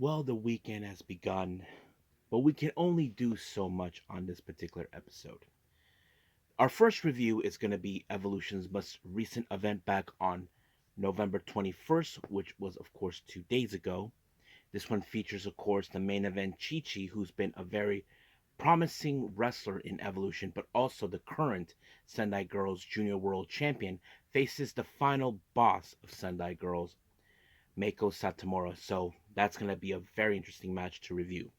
Well, the weekend has begun, but we can only do so much on this particular episode. Our first review is going to be Evolution's most recent event back on November 21st, which was, of course, 2 days ago. This one features, of course, the main event Chi Chi, who's been a very promising wrestler in Evolution, but also the current Sendai Girls Junior World Champion, faces the final boss of Sendai Girls, Meiko Satomura. So that's going to be a very interesting match to review.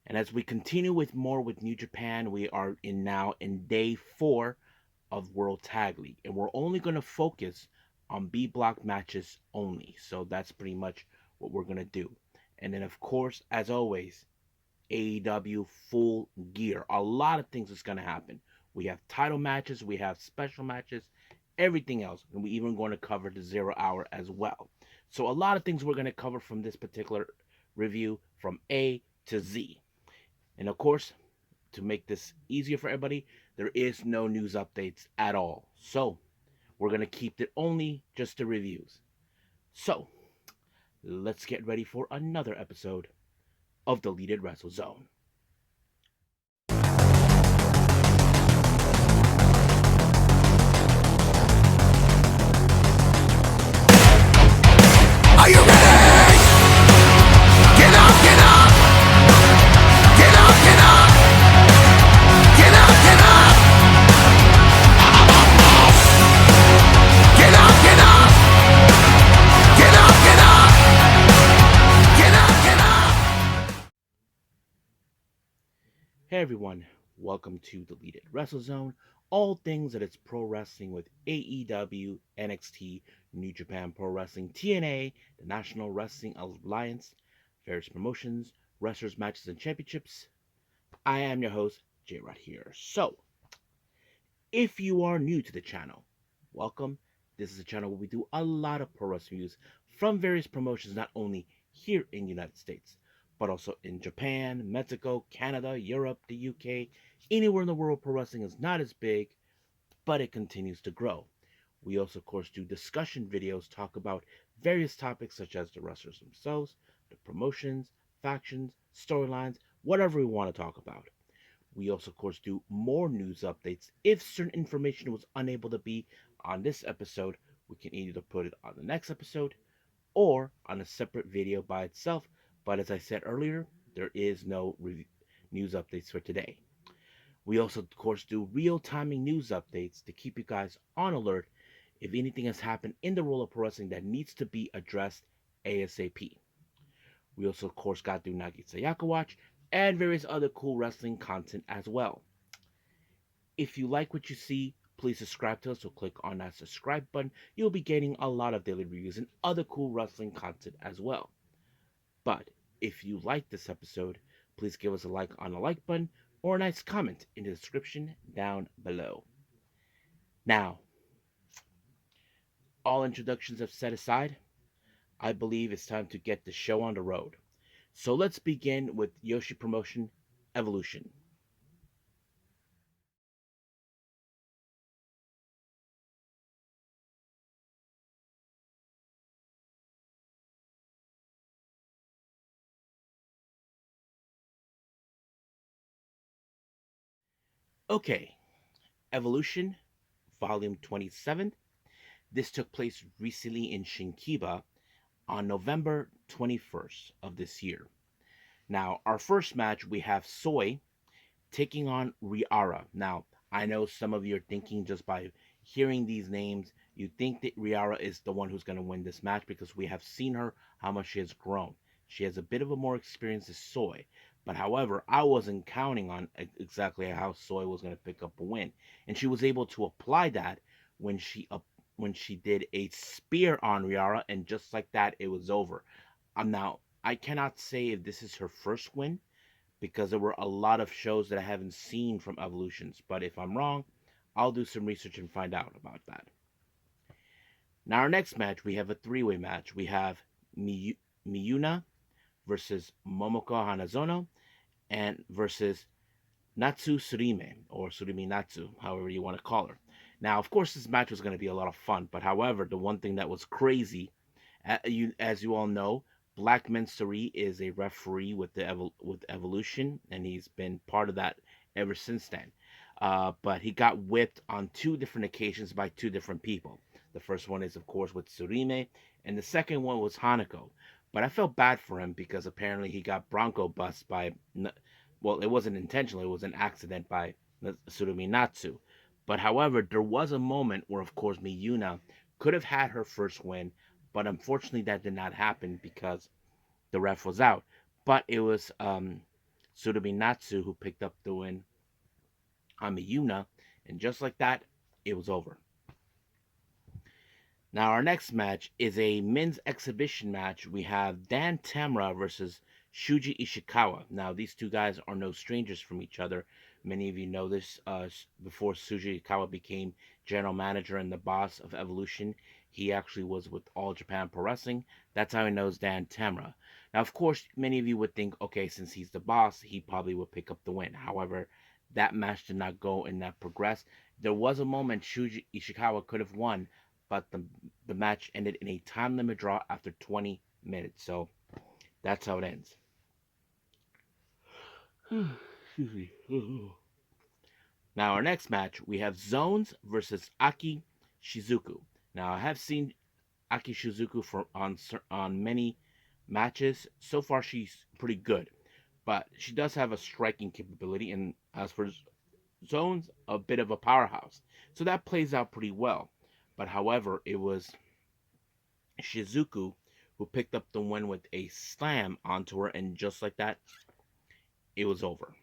And as we continue with more with New Japan, we are in day 4 of World Tag League, and we're only going to focus on B block matches only. So that's pretty much what we're going to do. And then, of course, as always, AEW Full Gear. A lot of things is going to happen. We have title matches, we have special matches, everything else, and we even going to cover the 0 hour as well. So a lot of things we're going to cover from this particular review from A to Z. And of course, to make this easier for everybody, there is no news updates at all. So we're going to keep it only just the reviews. So let's get ready for another episode of Deleted Wrestle Zone. Are you ready? Get up, get up! Get up, get up! Get up, get up! Get up, get up! Get up, get up! Get up, get up! Hey everyone, welcome to Deleted Wrestle Zone. All things that it's pro wrestling with AEW, NXT, New Japan Pro Wrestling, TNA, the National Wrestling Alliance, various promotions, wrestlers, matches, and championships. I am your host, J Rod here. So, if you are new to the channel, welcome. This is a channel where we do a lot of pro wrestling reviews from various promotions, not only here in the United States, but also in Japan, Mexico, Canada, Europe, the UK, anywhere in the world. Pro wrestling is not as big, but it continues to grow. We also, of course, do discussion videos, talk about various topics such as the wrestlers themselves, the promotions, factions, storylines, whatever we want to talk about. We also, of course, do more news updates. If certain information was unable to be on this episode, we can either put it on the next episode or on a separate video by itself. But as I said earlier, there is no news updates for today. We also, of course, do real-timing news updates to keep you guys on alert if anything has happened in the world of pro wrestling that needs to be addressed ASAP. We also, of course, got to do Nagisa Yaka Watch and various other cool wrestling content as well. If you like what you see, please subscribe to us, so click on that subscribe button. You'll be getting a lot of daily reviews and other cool wrestling content as well. But if you like this episode, please give us a like on the like button or a nice comment in the description down below. Now, all introductions have set aside, I believe it's time to get the show on the road. So let's begin with Joshi Promotion Evolution. Okay, Evolution, Volume 27. This took place recently in Shinkiba on November 21st of this year. Now, our first match, we have Soy taking on Riara. Now, I know some of you are thinking just by hearing these names, you think that Riara is the one who's going to win this match because we have seen her, how much she has grown. She has a bit of a more experience as Soy. But however, I wasn't counting on exactly how Soy was going to pick up a win. And she was able to apply that when she did a spear on Riara, and just like that, it was over. Now, I cannot say if this is her first win, because there were a lot of shows that I haven't seen from Evolutions. But if I'm wrong, I'll do some research and find out about that. Now, our next match, we have a three-way match. We have Miyuna versus Momoko Hanazono and versus Natsu Surime, or Surimi Natsu, however you want to call her. Now, of course, this match was going to be a lot of fun, but however, the one thing that was crazy, as you all know, Black Mensuri is a referee with with Evolution, and he's been part of that ever since then. But he got whipped on two different occasions by two different people. The first one is, of course, with Surime, and the second one was Hanako. But I felt bad for him because apparently he got Bronco bust by, well, it wasn't intentional, it was an accident by Surumi Natsu. But however, there was a moment where, of course, Miyuna could have had her first win, but unfortunately that did not happen because the ref was out. But it was Surumi Natsu who picked up the win on Miyuna, and just like that, it was over. Now, our next match is a men's exhibition match. We have Dan Tamura versus Shuji Ishikawa. Now, these two guys are no strangers from each other. Many of you know this. Before Shuji Ishikawa became general manager and the boss of Evolution, he actually was with All Japan Pro Wrestling. That's how he knows Dan Tamura. Now, of course, many of you would think, okay, since he's the boss, he probably would pick up the win. However, that match did not go and not progress. There was a moment Shuji Ishikawa could have won, but the match ended in a time limit draw after 20 minutes. So that's how it ends. Excuse me. Now, our next match, we have Zones versus Aki Shizuku. Now, I have seen Aki Shizuku on many matches. So far, she's pretty good, but she does have a striking capability. And as for Zones, a bit of a powerhouse. So that plays out pretty well. But however, it was Shizuku who picked up the win with a slam onto her, and just like that, it was over.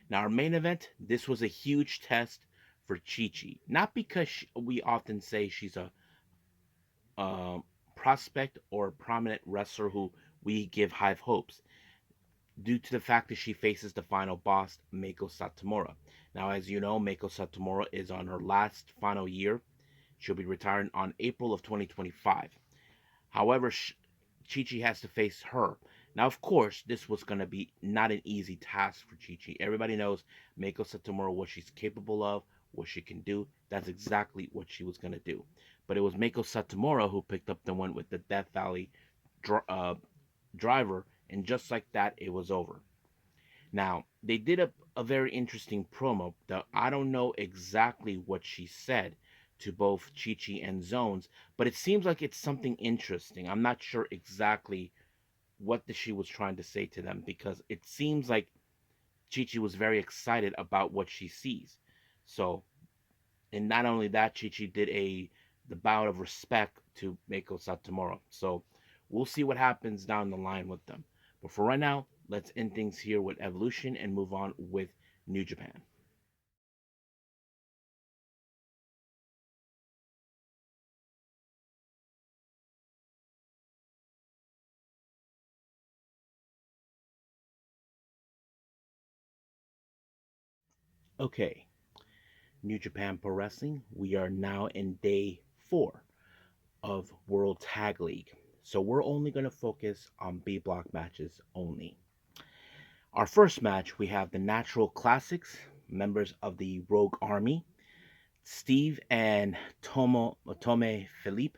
Now, our main event, this was a huge test for Chi Chi. Not because we often say she's a uh, prospect or a prominent wrestler who we give high hopes, due to the fact that she faces the final boss, Meiko Satomura. Now, as you know, Meiko Satomura is on her last final year. She'll be retiring on April of 2025. However, Chi Chi has to face her. Now, of course, this was going to be not an easy task for Chi Chi. Everybody knows Meiko Satomura, what she's capable of, what she can do. That's exactly what she was going to do. But it was Meiko Satomura who picked up the win with the Death Valley driver, and just like that, it was over. Now, they did a very interesting promo. I don't know exactly what she said to both Chi Chi and Zones, but it seems like it's something interesting. I'm not sure exactly what she was trying to say to them because it seems like Chi Chi was very excited about what she sees. So, and not only that, Chi Chi did the bow of respect to Meiko Satomura. So, we'll see what happens down the line with them. But for right now, let's end things here with Evolution and move on with New Japan. Okay, New Japan Pro Wrestling. We are now in day 4 of World Tag League. So we're only going to focus on B block matches only. Our first match, we have the Natural Classics, members of the Rogue Army, Steve and Tome Philippe.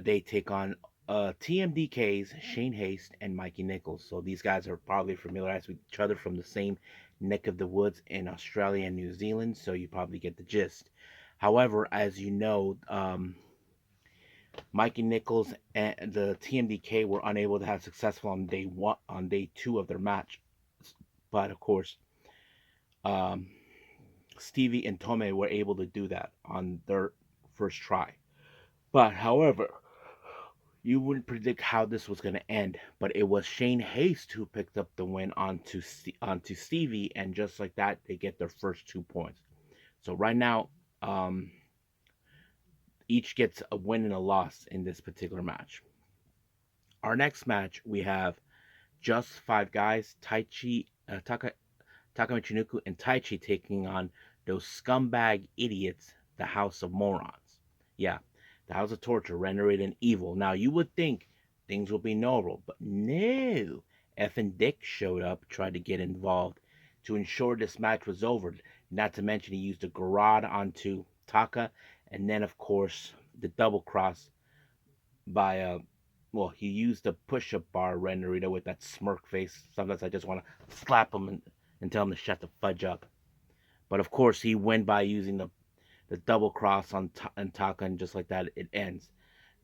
They take on TMDK's Shane Haste and Mikey Nichols. So these guys are probably familiarized with each other from the same neck of the woods in Australia and New Zealand, so you probably get the gist. However, as you know, Mikey Nichols and the TMDK were unable to have successful on day 1, on day 2 of their match, but of course, um, Stevie and Tome were able to do that on their first try. But however, you wouldn't predict how this was going to end, but it was Shane Haste who picked up the win onto Stevie, and just like that, they get their first 2 points. So right now, um, each gets a win and a loss in this particular match. Our next match, we have just 5 guys: Takamichinoku and Taichi taking on those scumbag idiots, the House of Morons. Yeah, the House of Torture, rendered an evil. Now, you would think things would be normal, but no. F and Dick showed up, tried to get involved to ensure this match was over. Not to mention, he used a garrote onto Taka, and then, of course, the double cross by well, he used the push-up bar Ren Narita with that smirk face. Sometimes I just want to slap him and tell him to shut the fudge up. But of course, he went by using the double cross on Taka, and just like that, it ends.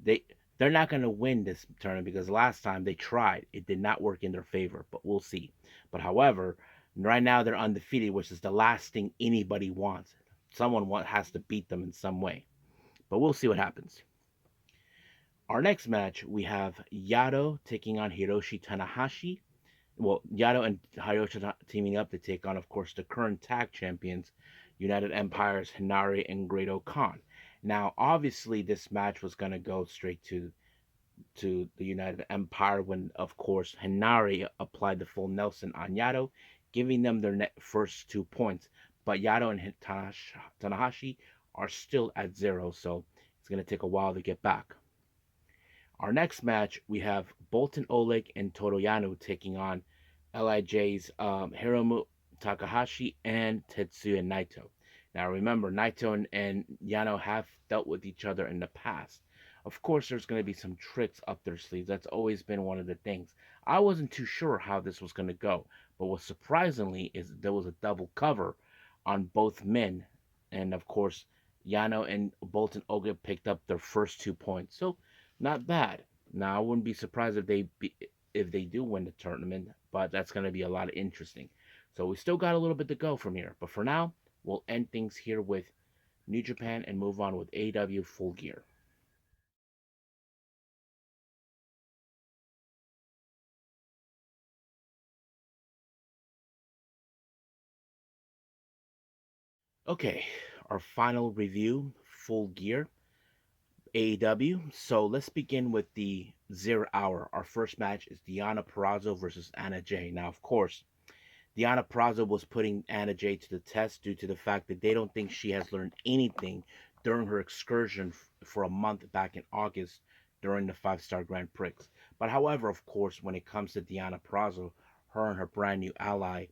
They they're not going to win this tournament because last time they tried, it did not work in their favor. But we'll see. But however, right now they're undefeated, which is the last thing anybody wants. Has to beat them in some way. But we'll see what happens. Our next match, we have Yado taking on Hiroshi Tanahashi. Well, Yado and Hiroshi teaming up to take on, of course, the current tag champions, United Empire's Hinari and Great Khan. Now, obviously, this match was going to go straight to the United Empire when, of course, Hinari applied the full Nelson on Yado, giving them their first 2 points. But Yado and Tanahashi are still at zero, so it's going to take a while to get back. Our next match, we have Bolton Oleg and Toroyano taking on LIJ's Hiromu Takahashi and Tetsuya Naito. Now remember, Naito and Yano have dealt with each other in the past. Of course, there's going to be some tricks up their sleeves. That's always been one of the things. I wasn't too sure how this was going to go, but what surprisingly is there was a double cover on both men, and of course, Yano and Bolton Oleg picked up their first 2 points. So not bad. Now I wouldn't be surprised if they do win the tournament, but that's going to be a lot of interesting. So we still got a little bit to go from here. But for now, we'll end things here with New Japan and move on with AEW Full Gear. Okay, our final review, Full Gear, AEW. So let's begin with the 0 hour. Our first match is Deonna Purrazzo versus Anna Jay. Now, of course, Deonna Purrazzo was putting Anna Jay to the test due to the fact that they don't think she has learned anything during her excursion for a month back in August during the five-star Grand Prix. But however, of course, when it comes to Deonna Purrazzo, her and her brand new ally,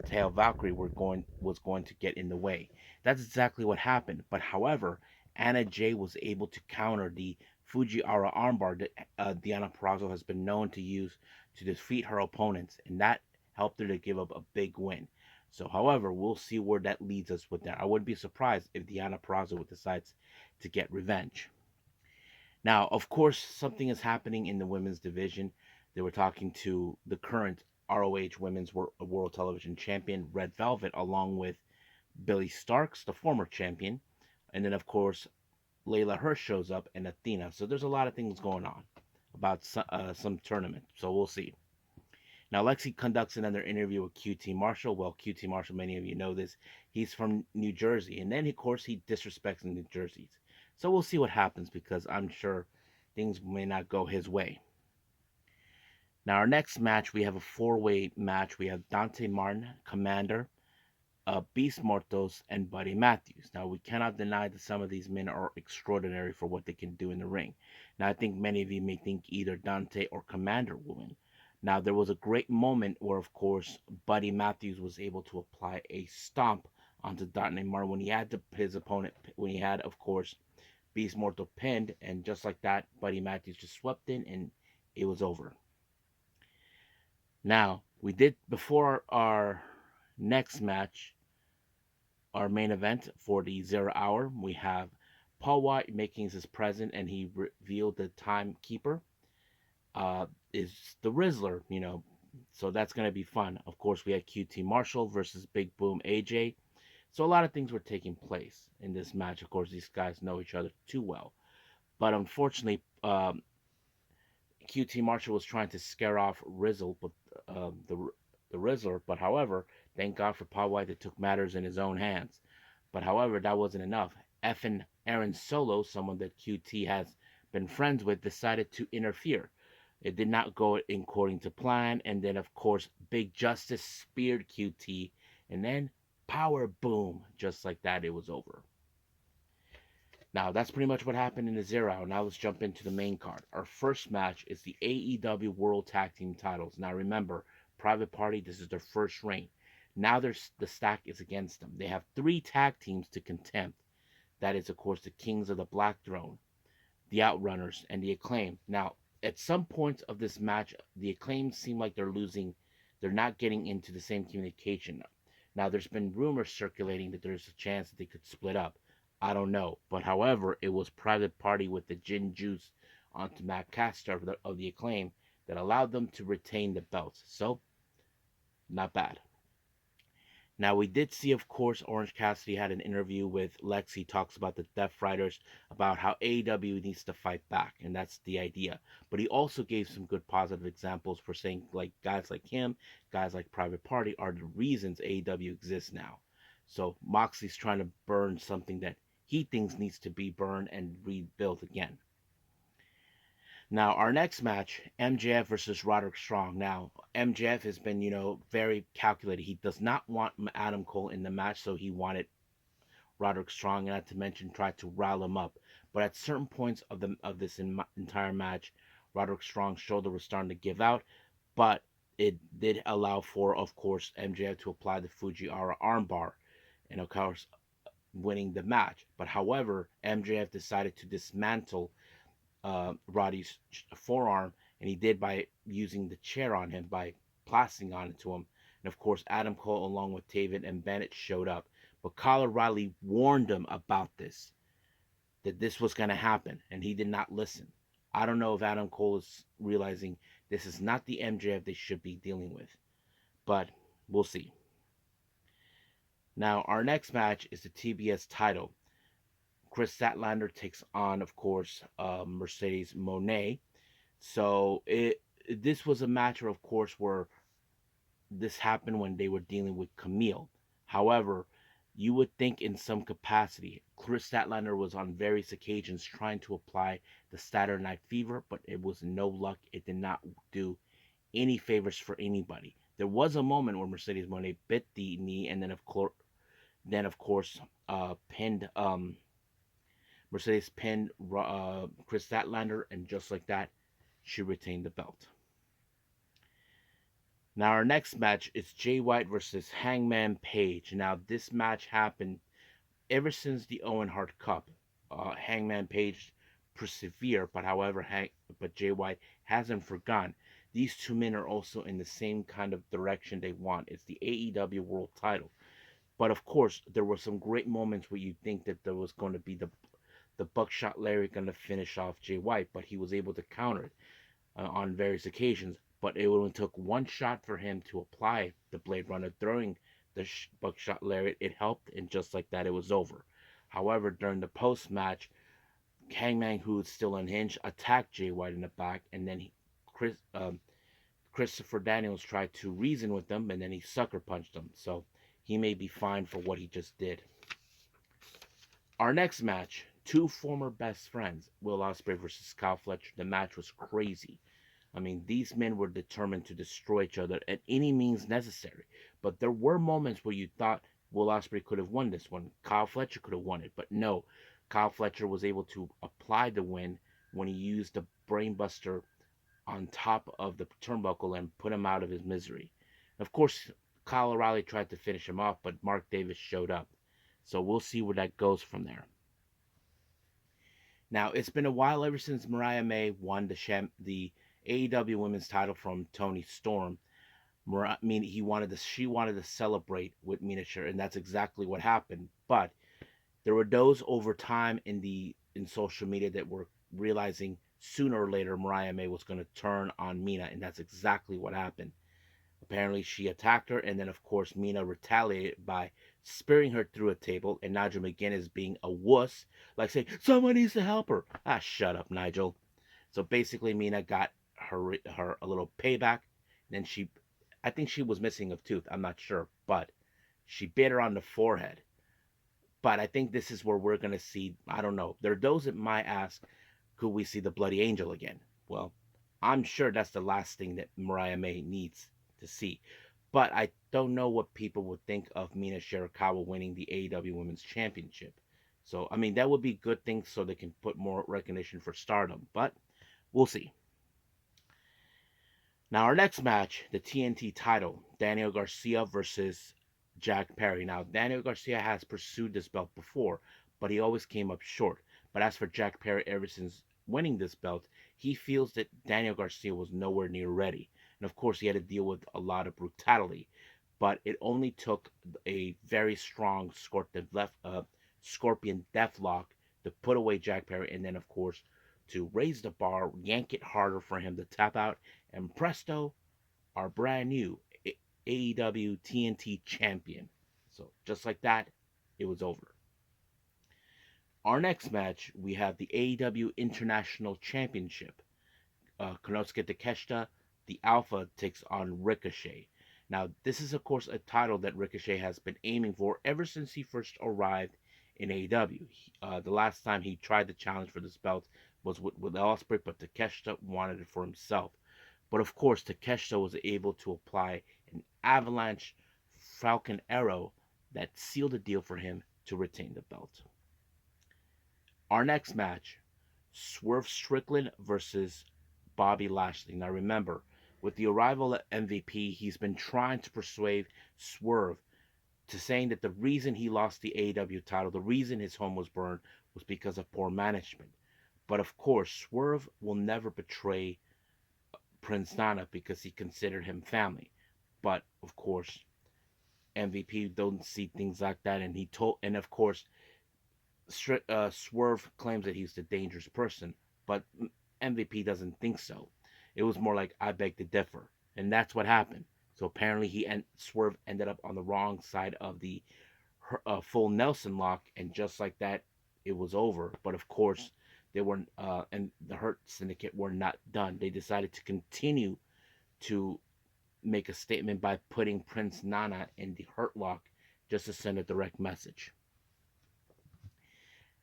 Teo Valkyrie, was going to get in the way. That's exactly what happened. But however, Anna Jay was able to counter the Fujiwara armbar that Deonna Purrazzo has been known to use to defeat her opponents, and that helped her to give up a big win. So, however, we'll see where that leads us with that. I wouldn't be surprised if Deonna Purrazzo decides to get revenge. Now, of course, something is happening in the women's division. They were talking to the current ROH Women's World Television Champion, Red Velvet, along with Billy Starks, the former champion. And then, of course, Layla Hirsch shows up and Athena. So there's a lot of things going on about some tournament. So we'll see. Now, Lexi conducts another interview with QT Marshall. Well, QT Marshall, many of you know this. He's from New Jersey. And then, of course, he disrespects the New Jerseys. So we'll see what happens because I'm sure things may not go his way. Now, our next match, we have a four-way match. We have Dante Martin, Commander, Beast Mortos, and Buddy Matthews. Now, we cannot deny that some of these men are extraordinary for what they can do in the ring. Now, I think many of you may think either Dante or Commander will win. Now, there was a great moment where, of course, Buddy Matthews was able to apply a stomp onto Dante Martin when he had his opponent, when he had, of course, Beast Mortal pinned, and just like that, Buddy Matthews just swept in and it was over. Now, we did before our next match, our main event for the 0 hour, we have Paul White making his present, and he revealed the timekeeper is the Rizzler, so that's going to be fun. Of course, we had QT Marshall versus Big Boom AJ. So a lot of things were taking place in this match. Of course, these guys know each other too well. But unfortunately, QT Marshall was trying to scare off Rizzle, but the Rizzler. But however, thank God for Paul White that took matters in his own hands. But however, that wasn't enough. Effin Aaron Solo, someone that QT has been friends with, decided to interfere. It did not go according to plan, and then of course Big Justice speared QT, and then power boom, just like that, it was over. Now that's pretty much what happened in the 0 hour. Now let's jump into the main card. Our first match is the AEW World Tag Team Titles. Now remember, Private Party, this is their first reign. Now the stack is against them. They have 3 tag teams to contend. That is, of course, the Kings of the Black Throne, the Outrunners, and the Acclaim. Now, at some points of this match, the Acclaim seem like they're losing. They're not getting into the same communication. Now, there's been rumors circulating that there's a chance that they could split up. I don't know. But however, it was Private Party with the gin juice onto Matt Caster of the Acclaim that allowed them to retain the belts. So, not bad. Now, we did see, of course, Orange Cassidy had an interview with Lex. He talks about the Death Riders, about how AEW needs to fight back, and that's the idea. But he also gave some good positive examples for saying, like, guys like him, guys like Private Party are the reasons AEW exists now. So Moxley's trying to burn something that he thinks needs to be burned and rebuilt again. Now, our next match, MJF versus Roderick Strong. Now, MJF has been, very calculated. He does not want Adam Cole in the match, so he wanted Roderick Strong, and not to mention tried to rile him up. But at certain points of this entire match, Roderick Strong's shoulder was starting to give out, but it did allow for, of course, MJF to apply the Fujiwara armbar, and of course, winning the match. But however, MJF decided to dismantle Roddy's forearm, and he did by using the chair on him, by plastering onto him. And of course, Adam Cole, along with Taven and Bennett, showed up. But Kyle O'Reilly warned him about this, that this was going to happen, and he did not listen. I don't know if Adam Cole is realizing this is not the MJF they should be dealing with, but we'll see. Now, our next match is the TBS title. Chris Statlander takes on, of course, Mercedes Monet. So this was a match, of course, where this happened when they were dealing with Camille. However, you would think in some capacity, Chris Statlander was on various occasions trying to apply the Saturday Night Fever, but it was no luck. It did not do any favors for anybody. There was a moment where Mercedes Monet bit the knee, and then of course, pinned Mercedes pinned Chris Statlander, and just like that, she retained the belt. Now, our next match is Jay White versus Hangman Page. Now, this match happened ever since the Owen Hart Cup. Hangman Page persevere, but however, but Jay White hasn't forgotten. These two men are also in the same kind of direction they want. It's the AEW World Title. But of course, there were some great moments where you think that there was going to be the Buckshot Larry going to finish off Jay White, but he was able to counter it on various occasions. But it only took one shot for him to apply the Blade Runner, throwing the Buckshot Lariat. It helped, and just like that, it was over. However, during the post match, Hangman, who is still unhinged, attacked Jay White in the back, and then Christopher Daniels tried to reason with him, and then he sucker punched him. So he may be fined for what he just did. Our next match, two former best friends, Will Ospreay versus Kyle Fletcher. The match was crazy. I mean, these men were determined to destroy each other at any means necessary. But there were moments where you thought Will Ospreay could have won this one. Kyle Fletcher could have won it. But no, Kyle Fletcher was able to apply the win when he used the brainbuster on top of the turnbuckle and put him out of his misery. Of course, Kyle O'Reilly tried to finish him off, but Mark Davis showed up. So we'll see where that goes from there. Now, it's been a while ever since Mariah May won the AEW Women's title from Toni Storm. She wanted to celebrate with Mina Shir, and that's exactly what happened. But there were those over time in social media that were realizing sooner or later Mariah May was going to turn on Mina, and that's exactly what happened. Apparently, she attacked her, and then, of course, Mina retaliated by spearing her through a table, and Nigel McGuinness being a wuss, like saying, someone needs to help her. Ah, shut up, Nigel. So basically, Mina got her a little payback. And then I think she was missing a tooth. I'm not sure, but she bit her on the forehead. But I think this is where we're gonna see. I don't know. There are those that might ask, could we see the Bloody Angel again? Well, I'm sure that's the last thing that Mariah May needs to see. But I don't know what people would think of Mina Shirakawa winning the AEW Women's Championship. So, I mean, that would be a good thing so they can put more recognition for Stardom. But we'll see. Now, our next match, the TNT title, Daniel Garcia versus Jack Perry. Now, Daniel Garcia has pursued this belt before, but he always came up short. But as for Jack Perry, ever since winning this belt, he feels that Daniel Garcia was nowhere near ready. And of course, he had to deal with a lot of brutality. But it only took a very strong Scorpion Deathlock to put away Jack Perry, and then, of course, to raise the bar, yank it harder for him to tap out, and presto, our brand new AEW TNT champion. So just like that, it was over. Our next match, we have the AEW International Championship. Konosuke Takeshita, the Alpha, takes on Ricochet. Now, this is, of course, a title that Ricochet has been aiming for ever since he first arrived in AEW. The last time he tried to challenge for this belt was with Ospreay, but Takeshita wanted it for himself. But of course, Takeshita was able to apply an avalanche Falcon arrow that sealed the deal for him to retain the belt. Our next match, Swerve Strickland versus Bobby Lashley. Now remember, with the arrival of MVP, he's been trying to persuade Swerve to saying that the reason he lost the AEW title, the reason his home was burned, was because of poor management. But of course, Swerve will never betray Prince Nana because he considered him family. But of course, MVP don't see things like that, and of course, Swerve claims that he's the dangerous person, but MVP doesn't think so. It was more like I beg to differ, and that's what happened. So apparently, Swerve ended up on the wrong side of the full Nelson lock, and just like that, it was over. But of course, they were and the Hurt Syndicate were not done. They decided to continue to make a statement by putting Prince Nana in the Hurt Lock just to send a direct message.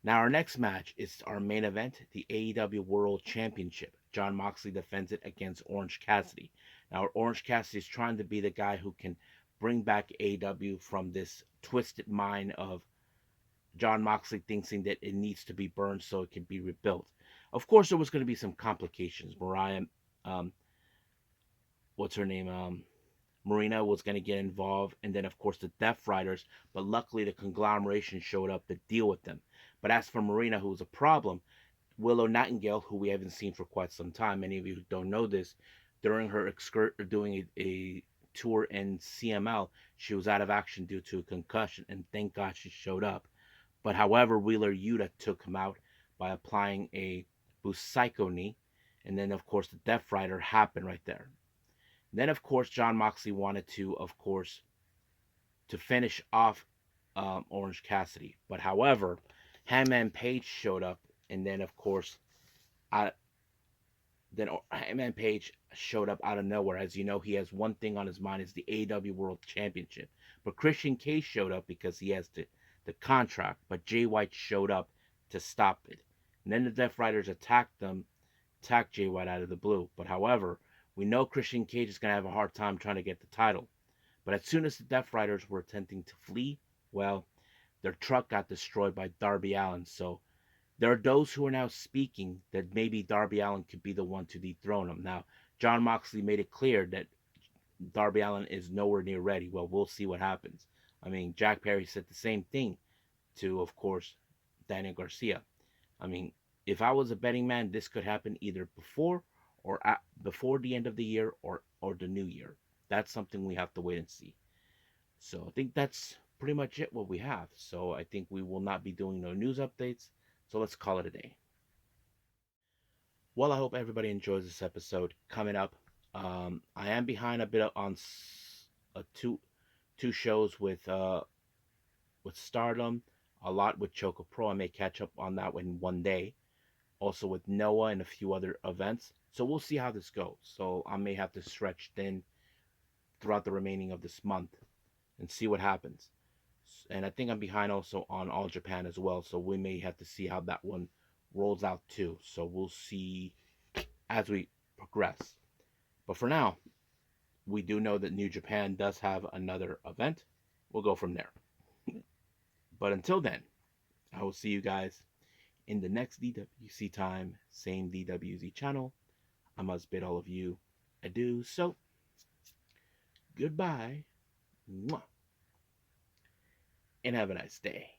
Now, our next match is our main event, the AEW World Championship. Jon Moxley defends it against Orange Cassidy. Now, Orange Cassidy is trying to be the guy who can bring back AEW from this twisted mind of Jon Moxley thinking that it needs to be burned so it can be rebuilt. Of course, there was going to be some complications. Um, what's her name? Marina was going to get involved, and then, of course, the Death Riders. But luckily, the conglomeration showed up to deal with them. But as for Marina, who was a problem, Willow Nightingale, who we haven't seen for quite some time, many of you who don't know this, during her doing a tour in CML, she was out of action due to a concussion, and thank God she showed up. But however, Wheeler Yuta took him out by applying a Busaiku knee, and then, of course, the Death Rider happened right there. Then, of course, Jon Moxley wanted to, of course, to finish off Orange Cassidy. But however, Hangman Page showed up, and then, of course, I, then Hangman Page showed up out of nowhere. As you know, he has one thing on his mind: is the AEW World Championship. But Christian Cage showed up because he has the contract. But Jay White showed up to stop it. And then the Death Riders attacked Jay White out of the blue. But however, we know Christian Cage is going to have a hard time trying to get the title. But as soon as the Death Riders were attempting to flee, well, their truck got destroyed by Darby Allin. So there are those who are now speaking that maybe Darby Allin could be the one to dethrone him. Now, Jon Moxley made it clear that Darby Allin is nowhere near ready. Well, we'll see what happens. I mean, Jack Perry said the same thing to, of course, Daniel Garcia. I mean, if I was a betting man, this could happen either before the end of the year or the new year. That's something we have to wait and see. So I think that's pretty much it what we have. So I think we will not be doing no news updates. So let's call it a day. Well, I hope everybody enjoys this episode. Coming up, I am behind a bit on two shows with Stardom, a lot with Choco Pro. I may catch up on that in one day. Also with Noah and a few other events. So we'll see how this goes. So I may have to stretch thin throughout the remaining of this month and see what happens. And I think I'm behind also on All Japan as well. So we may have to see how that one rolls out too. So we'll see as we progress. But for now, we do know that New Japan does have another event. We'll go from there. But until then, I will see you guys in the next DWC time, same DWZ channel. I must bid all of you adieu. So, goodbye. Mwah, and have a nice day.